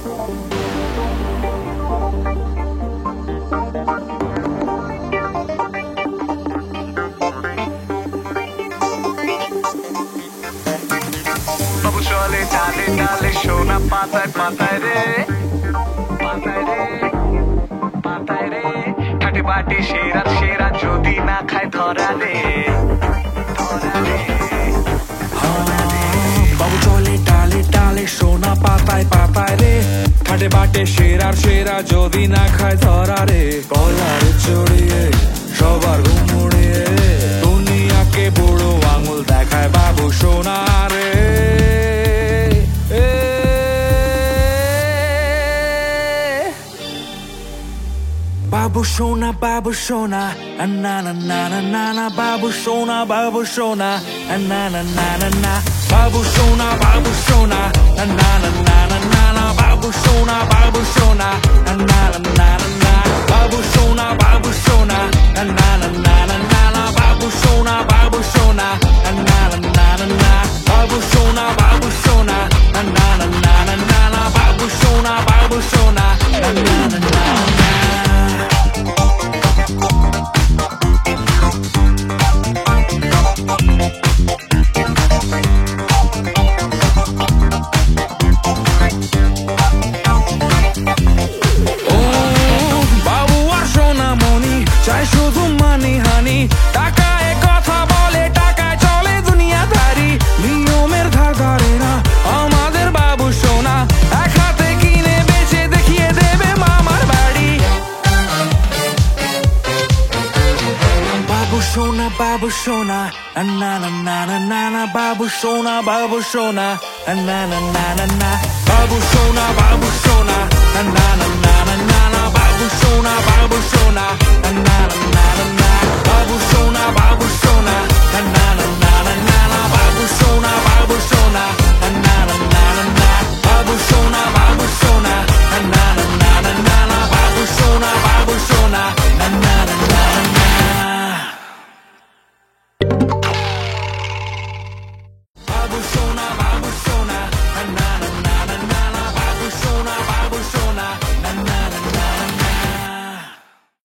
বাবু চলে ডালে ডালে সোনা পাতায় পাতায় রে পাতায় রে পাতায় রে খাটে বাটে সেরা সেরা যদি না খায় ধরা রে ধরা রে। বাবু চলে ডালে ডালে সোনা পাতায় পাতায় রে খাটে বাটে সেরার সেরা যদি না খায় ধরা রে। কলার চড়িয়ে সবার ঘুম উড়িয়ে দুনিয়াকে বুড়ো আঙুল দেখায় বাবু সোনা রে। বাবু সোনা না না না না না না বাবু সোনা না না না না না বাবু সোনা না না না না না না বাবু সোনা না না না না না বাবু সোনা না না না না না না বাবু সোনা না না না না না বাবু সোনা না না না না না না বাবু সোনা না না না না না। চাই শুধু মানি হানি টাকায় কথা বলে টাকায় চলে দুনিয়াদারি নিয়মের ধার ধারে না আমাদের বাবু সোনা এক হাতে কিনে বেচে দেখিয়ে দেবে মামার বাড়ি। বাবু সোনা না না না না না না বাবু সোনা না না না না না না বাবু সোনা না না না না না না বাবু সোনা না না না না